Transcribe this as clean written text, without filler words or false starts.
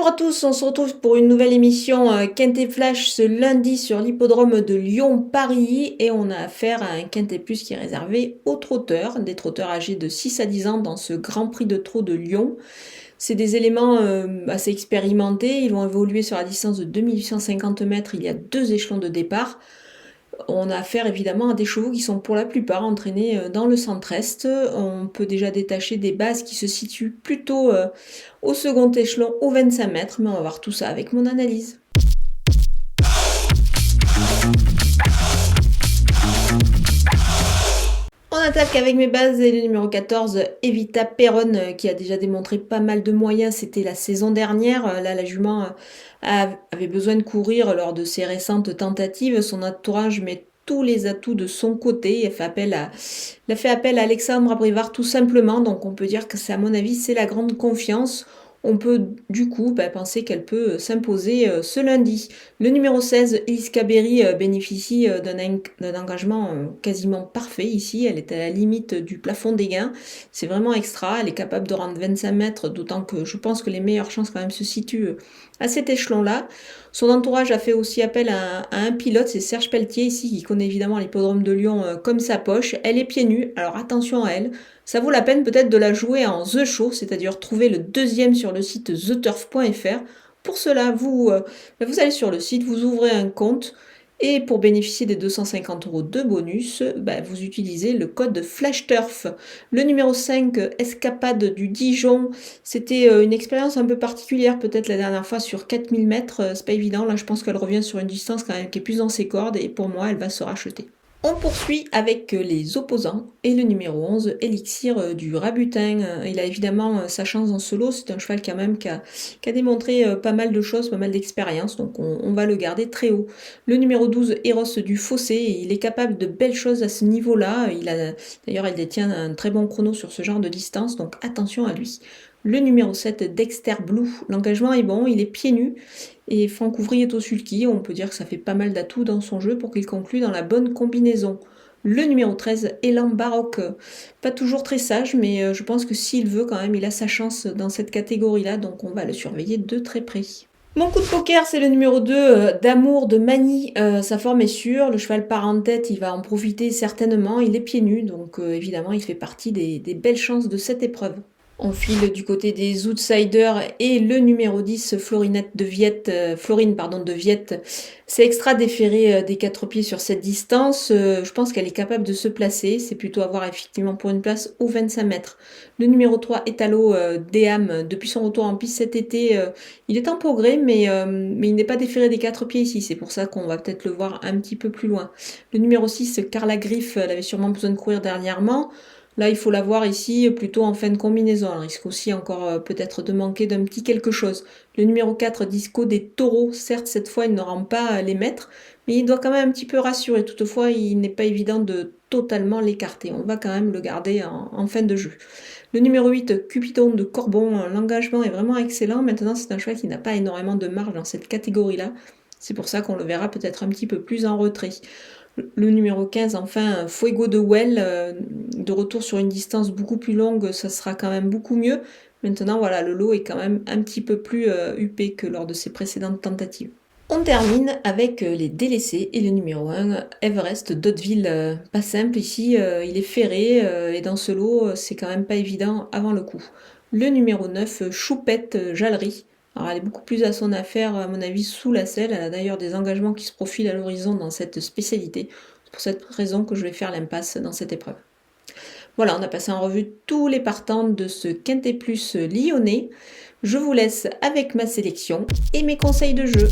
Bonjour à tous, on se retrouve pour une nouvelle émission Quintet Flash ce lundi sur l'hippodrome de Lyon-Paris et on a affaire à un Quintet Plus qui est réservé aux trotteurs, des trotteurs âgés de 6 à 10 ans dans ce Grand Prix de trot de Lyon. C'est des éléments assez expérimentés, ils vont évoluer sur la distance de 2850 mètres, il y a 2 échelons de départ. On a affaire évidemment à des chevaux qui sont pour la plupart entraînés dans le centre-est. On peut déjà détacher des bases qui se situent plutôt au second échelon, aux 25 mètres, mais on va voir tout ça avec mon analyse. On attaque avec mes bases et le numéro 14, Evita Perron, qui a déjà démontré pas mal de moyens, c'était la saison dernière. Là, la jument avait besoin de courir lors de ses récentes tentatives. Son entourage met tous les atouts de son côté. Elle a fait appel à Alexandre Abrivard tout simplement, donc on peut dire que c'est, à mon avis, c'est la grande confiance. On peut du coup penser qu'elle peut s'imposer ce lundi. Le numéro 16, Iska Berry, bénéficie d'un engagement quasiment parfait ici. Elle est à la limite du plafond des gains. C'est vraiment extra. Elle est capable de rendre 25 mètres, d'autant que je pense que les meilleures chances quand même se situent à cet échelon-là. Son entourage a fait aussi appel à un pilote, c'est Serge Pelletier ici, qui connaît évidemment l'hippodrome de Lyon comme sa poche. Elle est pieds nus, alors attention à elle. Ça vaut la peine peut-être de la jouer en The Show, c'est-à-dire trouver le deuxième sur le site theturf.fr. Pour cela, vous allez sur le site, vous ouvrez un compte et pour bénéficier des 250 € de bonus, vous utilisez le code FlashTurf. Le numéro 5, Escapade du Dijon, c'était une expérience un peu particulière peut-être la dernière fois sur 4000 mètres, c'est pas évident, là je pense qu'elle revient sur une distance quand même qui est plus dans ses cordes et pour moi elle va se racheter. On poursuit avec les opposants et le numéro 11, Elixir du Rabutin. Il a évidemment sa chance dans ce lot, c'est un cheval quand même qui a démontré pas mal de choses, pas mal d'expérience, donc on va le garder très haut. Le numéro 12, Eros du Fossé, il est capable de belles choses à ce niveau-là. D'ailleurs, il détient un très bon chrono sur ce genre de distance, donc attention à lui. Le numéro 7, Dexter Blue, l'engagement est bon, il est pieds nus. Et Franck Ouvry est au sulky, on peut dire que ça fait pas mal d'atouts dans son jeu pour qu'il conclue dans la bonne combinaison. Le numéro 13, Élan Baroque, pas toujours très sage, mais je pense que s'il veut quand même, il a sa chance dans cette catégorie-là, donc on va le surveiller de très près. Mon coup de poker, c'est le numéro 2, d'Amour de Mani. Sa forme est sûre, le cheval part en tête, il va en profiter certainement, il est pieds nus, donc évidemment il fait partie des belles chances de cette épreuve. On file du côté des outsiders et le numéro 10, Florine de Viette. C'est extra déféré des 4 pieds sur cette distance. Je pense qu'elle est capable de se placer. C'est plutôt à voir effectivement pour une place aux 25 mètres. Le numéro 3, Etalo Deam, depuis son retour en piste cet été, il est en progrès, mais il n'est pas déféré des 4 pieds ici. C'est pour ça qu'on va peut-être le voir un petit peu plus loin. Le numéro 6, Carla Griffe, elle avait sûrement besoin de courir dernièrement. Là, il faut la voir ici plutôt en fin de combinaison. Elle risque aussi encore peut-être de manquer d'un petit quelque chose. Le numéro 4, Disco des Taureaux. Certes, cette fois, il ne rend pas les mètres, mais il doit quand même un petit peu rassurer. Toutefois, il n'est pas évident de totalement l'écarter. On va quand même le garder en fin de jeu. Le numéro 8, Cupidon de Corbon. L'engagement est vraiment excellent. Maintenant, c'est un cheval qui n'a pas énormément de marge dans cette catégorie-là. C'est pour ça qu'on le verra peut-être un petit peu plus en retrait. Le numéro 15, enfin, Fuego de Well, de retour sur une distance beaucoup plus longue, ça sera quand même beaucoup mieux. Maintenant, voilà, le lot est quand même un petit peu plus huppé que lors de ses précédentes tentatives. On termine avec les délaissés et le numéro 1, Everest d'Hauteville. Pas simple ici, il est ferré et dans ce lot, c'est quand même pas évident avant le coup. Le numéro 9, Choupette Jallerie. Alors elle est beaucoup plus à son affaire, à mon avis, sous la selle. Elle a d'ailleurs des engagements qui se profilent à l'horizon dans cette spécialité. C'est pour cette raison que je vais faire l'impasse dans cette épreuve. Voilà, on a passé en revue tous les partants de ce Quintet Plus lyonnais. Je vous laisse avec ma sélection et mes conseils de jeu.